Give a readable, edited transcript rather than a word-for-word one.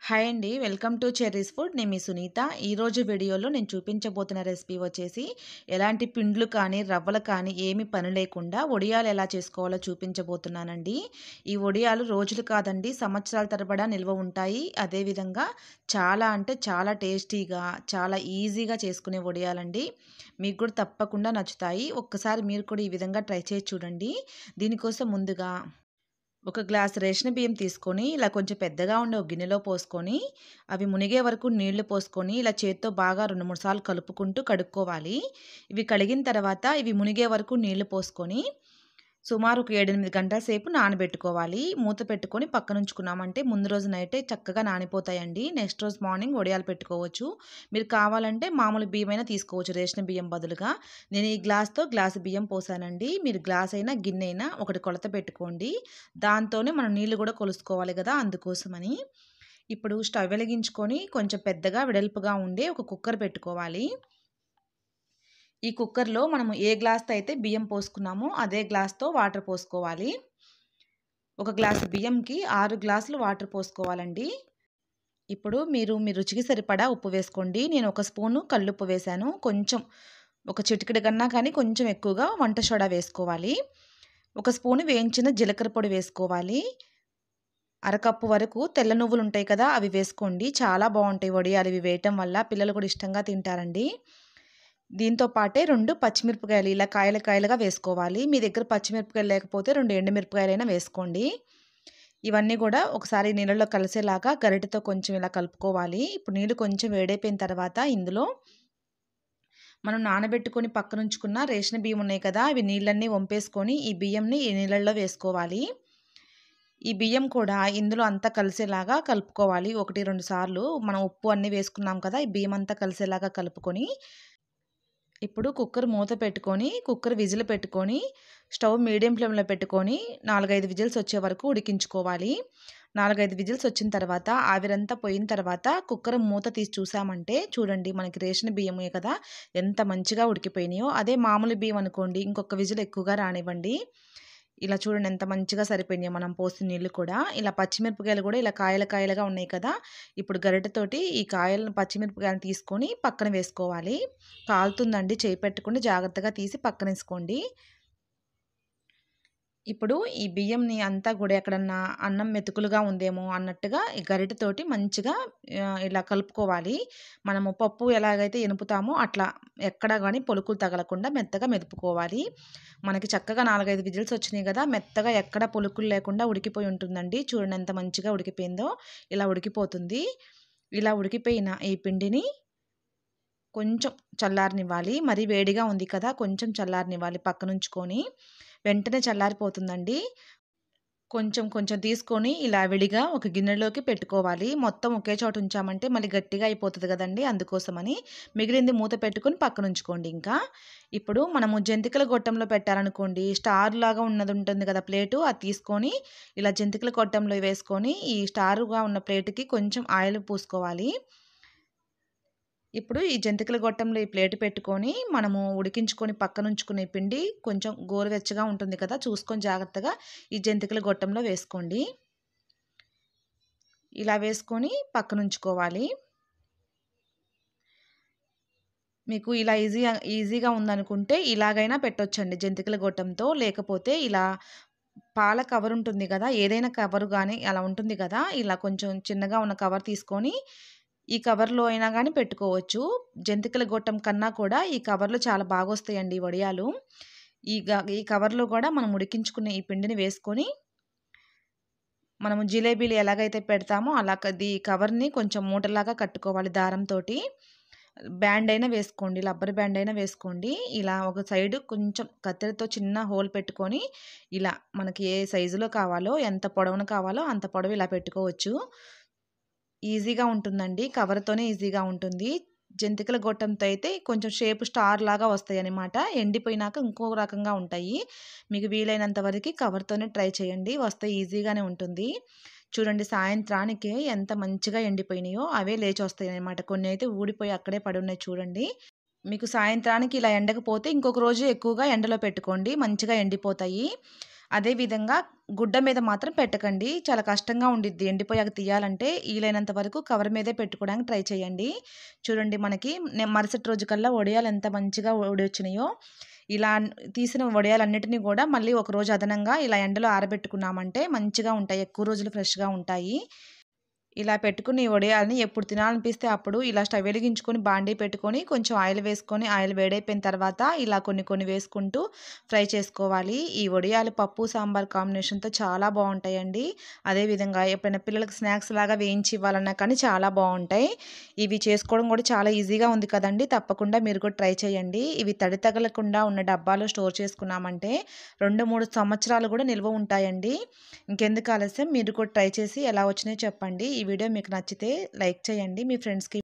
Hi అండి. Welcome to cherries food. నేను మీ సునీత. ఈరోజు వీడియోలో నేను చూపించబోతున్న రెసిపీ వచ్చేసి ఎలాంటి పిండ్లు కానీ, రవ్వలు కానీ ఏమి పని లేకుండా వడియాలు ఎలా చేసుకోవాలో చూపించబోతున్నానండి. ఈ వడియాలు రోజులు కాదండి సంవత్సరాల తరబడా నిల్వ ఉంటాయి. అదేవిధంగా చాలా అంటే చాలా టేస్టీగా, చాలా ఈజీగా చేసుకునే వడియాలండి. మీకు కూడా తప్పకుండా నచ్చుతాయి. ఒక్కసారి మీరు కూడా ఈ విధంగా ట్రై చేసి చూడండి. దీనికోసం ముందుగా ఒక గ్లాస్ రేషన్ బియ్యం తీసుకొని ఇలా కొంచెం పెద్దగా ఉండే ఒక గిన్నెలో పోసుకొని అవి మునిగే వరకు నీళ్లు పోసుకొని ఇలా చేత్తో బాగా 2-3 సార్లు కలుపుకుంటూ కడుక్కోవాలి. ఇవి కడిగిన తర్వాత ఇవి మునిగే వరకు నీళ్లు పోసుకొని సుమారు ఒక 7-8 గంటల సేపు నానబెట్టుకోవాలి. మూత పెట్టుకొని పక్కనుంచుకున్నామంటే ముందు రోజు నైటే చక్కగా నానిపోతాయండి. నెక్స్ట్ రోజు మార్నింగ్ వడియాలు పెట్టుకోవచ్చు. మీరు కావాలంటే మామూలు బియ్యమైనా తీసుకోవచ్చు రేషన్ బియ్యం బదులుగా. నేను ఈ గ్లాస్తో గ్లాసు బియ్యం పోసానండి. మీరు గ్లాస్ అయినా గిన్నె అయినా ఒకటి కొలత పెట్టుకోండి. దాంతోనే మనం నీళ్లు కూడా కొలుసుకోవాలి కదా, అందుకోసమని. ఇప్పుడు స్టవ్ వెలిగించుకొని కొంచెం పెద్దగా వెడల్పుగా ఉండే ఒక కుక్కర్ పెట్టుకోవాలి. ఈ కుక్కర్లో మనము ఏ గ్లాస్తో అయితే బియ్యం పోసుకున్నామో అదే గ్లాస్తో వాటర్ పోసుకోవాలి. ఒక గ్లాసు బియ్యంకి 6 గ్లాసులు వాటర్ పోసుకోవాలండి. ఇప్పుడు మీరు మీ రుచికి సరిపడా ఉప్పు వేసుకోండి. నేను 1 స్పూను కల్లుప్పు వేశాను. కొంచెం ఒక చిటికెడు కన్నా కానీ కొంచెం ఎక్కువగా వంట సోడా వేసుకోవాలి. 1 స్పూను వేయించిన జీలకర్ర పొడి వేసుకోవాలి. అరకప్పు వరకు తెల్ల నువ్వులు ఉంటాయి కదా, అవి వేసుకోండి. చాలా బాగుంటాయి వడియాలు ఇవి వేయటం వల్ల. పిల్లలు కూడా ఇష్టంగా తింటారండి. దీంతో పాటే 2 పచ్చిమిరపకాయలు ఇలా కాయలు కాయలుగా వేసుకోవాలి. మీ దగ్గర పచ్చిమిరపకాయలు లేకపోతే 2 ఎండుమిరపకాయలైనా వేసుకోండి. ఇవన్నీ కూడా ఒకసారి నీళ్ళలో కలిసేలాగా గరిటెతో కొంచెం ఇలా కలుపుకోవాలి. ఇప్పుడు నీళ్ళు కొంచెం వేడైపోయిన తర్వాత ఇందులో మనం నానబెట్టుకొని పక్కనుంచుకున్న రేషన్ బియ్యం ఉన్నాయి కదా, అవి నీళ్ళన్నీ వంపేసుకొని ఈ బియ్యంని ఈ నీళ్ళల్లో వేసుకోవాలి. ఈ బియ్యం కూడా ఇందులో అంతా కలిసేలాగా కలుపుకోవాలి. 1-2 సార్లు మనం ఉప్పు అన్నీ వేసుకున్నాం కదా, ఈ బియ్యం అంతా కలిసేలాగా కలుపుకొని ఇప్పుడు కుక్కర్ మూత పెట్టుకొని కుక్కర్ విజిల్ పెట్టుకొని స్టవ్ మీడియం ఫ్లేమ్లో పెట్టుకొని 4-5 విజిల్స్ వచ్చే వరకు ఉడికించుకోవాలి. 4-5 విజిల్స్ వచ్చిన తర్వాత ఆవిరంతా పోయిన తర్వాత కుక్కర్ మూత తీసి చూసామంటే చూడండి, మనకి రేషన్ బియ్యమే కదా ఎంత మంచిగా ఉడికిపోయినాయో. అదే మామూలు బియ్యం అనుకోండి ఇంకొక విజిల్ ఎక్కువగా రానివ్వండి. ఇలా చూడండి ఎంత మంచిగా సరిపోయినాయో మనం పోసిన నీళ్ళు కూడా. ఇలా పచ్చిమిరపకాయలు కూడా ఇలా కాయలు కాయలుగా ఉన్నాయి కదా, ఇప్పుడు గరిటెతోటి ఈ కాయలను పచ్చిమిరపకాయలను తీసుకొని పక్కన వేసుకోవాలి. కాలుతుందండి, చేయి పెట్టుకుని జాగ్రత్తగా తీసి పక్కన వేసుకోండి. ఇప్పుడు ఈ బియ్యంని అంతా కూడా ఎక్కడన్నా అన్నం మెతుకులుగా ఉందేమో అన్నట్టుగా ఈ గరిటెతోటి మంచిగా ఇలా కలుపుకోవాలి. మనము పప్పు ఎలాగైతే ఎనుపుతామో అట్లా ఎక్కడ కానీ పొలుకులు తగలకుండా మెత్తగా మెదుపుకోవాలి. మనకి చక్కగా 4-5 విజిల్స్ వచ్చినాయి కదా, మెత్తగా ఎక్కడ పొలుకులు లేకుండా ఉడికిపోయి ఉంటుందండి. చూడండి ఎంత మంచిగా ఉడికిపోయిందో. ఇలా ఉడికిపోతుంది. ఇలా ఉడికిపోయిన ఈ పిండిని కొంచెం చల్లారనివ్వాలి. మరీ వేడిగా ఉంది కదా, కొంచెం చల్లారనివ్వాలి పక్కనుంచుకొని. వెంటనే చల్లారిపోతుందండి. కొంచెం కొంచెం తీసుకొని ఇలా విడిగా ఒక గిన్నెలోకి పెట్టుకోవాలి. మొత్తం ఒకే చోట ఉంచామంటే మళ్ళీ గట్టిగా అయిపోతుంది కదండి, అందుకోసమని. మిగిలింది మూత పెట్టుకొని పక్కనుంచుకోండి. ఇంకా ఇప్పుడు మనము జంతికల గొట్టంలో పెట్టాలనుకోండి, స్టార్ లాగా ఉన్నది ఉంటుంది కదా ప్లేటు, అది తీసుకొని ఇలా జంతికల గొట్టంలో వేసుకొని ఈ స్టారుగా ఉన్న ప్లేటుకి కొంచెం ఆయిల్ పూసుకోవాలి. ఇప్పుడు ఈ జంతికల గొట్టంలో ఈ ప్లేట్ పెట్టుకొని మనము ఉడికించుకొని పక్కనుంచుకునే పిండి కొంచెం గోరువెచ్చగా ఉంటుంది కదా, చూసుకొని జాగ్రత్తగా ఈ జంతికల గొట్టంలో వేసుకోండి. ఇలా వేసుకొని పక్కనుంచుకోవాలి. మీకు ఇలా ఈజీగా ఉందనుకుంటే ఇలాగైనా పెట్టొచ్చండి జంతికల గొట్టంతో. లేకపోతే ఇలా పాల కవర్ ఉంటుంది కదా, ఏదైనా కవరు కానీ అలా ఉంటుంది కదా, ఇలా కొంచెం చిన్నగా ఉన్న కవర్ తీసుకొని ఈ కవర్లో అయినా కానీ పెట్టుకోవచ్చు. జంతికల గొట్టం కన్నా కూడా ఈ కవర్లు చాలా బాగా వస్తాయండి వడియాలు. ఈ కవర్లో కూడా మనం ఉడికించుకునే ఈ పిండిని వేసుకొని మనము జిలేబీలు ఎలాగైతే పెడతామో అలా ఈ కవర్ని కొంచెం మూటలాగా కట్టుకోవాలి దారంతోటి. బ్యాండ్ అయినా వేసుకోండి, రబ్బర్ బ్యాండ్ అయినా వేసుకోండి. ఇలా ఒక సైడు కొంచెం కత్తెరతో చిన్న హోల్ పెట్టుకొని ఇలా మనకి ఏ సైజులో కావాలో, ఎంత పొడవున కావాలో అంత పొడవు ఇలా పెట్టుకోవచ్చు. ఈజీగా ఉంటుందండి, కవర్తోనే ఈజీగా ఉంటుంది. జంతికల గొట్టంతో అయితే కొంచెం షేప్ స్టార్ లాగా వస్తాయి అన్నమాట. ఎండిపోయినాక ఇంకో రకంగా ఉంటాయి. మీకు వీలైనంత వరకు కవర్తోనే ట్రై చేయండి, వస్తే ఈజీగానే ఉంటుంది. చూడండి సాయంత్రానికి ఎంత మంచిగా ఎండిపోయినాయో అవే లేచి వస్తాయి అన్నమాట. కొన్ని అయితే ఊడిపోయి అక్కడే పడి ఉన్నాయి చూడండి. మీకు సాయంత్రానికి ఇలా ఎండకపోతే ఇంకొక రోజు ఎక్కువగా ఎండలో పెట్టుకోండి, మంచిగా ఎండిపోతాయి. అదే విధంగా గుడ్డ మీద మాత్రం పెట్టకండి. చాలా కష్టంగా ఉండిద్ది ఎండిపోయాక తీయాలంటే. వీలైనంత వరకు కవర్ మీదే పెట్టుకోవడానికి ట్రై చేయండి. చూడండి మనకి మరుసటి రోజు కల్లా వడియాలు ఎంత మంచిగా ఊడొచ్చినాయో. ఇలా తీసిన వడియాలన్నిటిని గూడా మళ్ళీ ఒకరోజు అదనంగా ఇలా ఎండలో ఆరబెట్టుకున్నామంటే మంచిగా ఉంటాయి. ఎక్కువ రోజులు ఫ్రెష్‌గా ఉంటాయి. ఇలా పెట్టుకుని వడియాలని ఎప్పుడు తినాలనిపిస్తే అప్పుడు ఇలా స్టవ్ వెలిగించుకొని బాండీ పెట్టుకొని కొంచెం ఆయిల్ వేసుకొని ఆయిల్ వేడైపోయిన తర్వాత ఇలా కొన్ని కొన్ని వేసుకుంటూ ఫ్రై చేసుకోవాలి. ఈ వడియాలు పప్పు, సాంబార్ కాంబినేషన్‌తో చాలా బావుంటాయండి. అదేవిధంగా ఎప్పుడైనా పిల్లలకి స్నాక్స్ లాగా వేయించి ఇవ్వాలన్నా కానీ చాలా బావుంటాయి. ఇవి చేసుకోవడం కూడా చాలా ఈజీగా ఉంది కదండీ! తప్పకుండా మీరు కూడా ట్రై చేయండి. ఇవి తడి తగలకుండా ఉన్న డబ్బాలో స్టోర్ చేసుకున్నామంటే 2, 3 సంవత్సరాలు కూడా నిల్వ ఉంటాయండి. ఇంకెందుకు ఆలస్యం మీరు కూడా ట్రై చేసి ఎలా వచ్చినాయో చెప్పండి. ఈ వీడియో మీకు నచ్చితే లైక్ చేయండి. మీ ఫ్రెండ్స్‌కి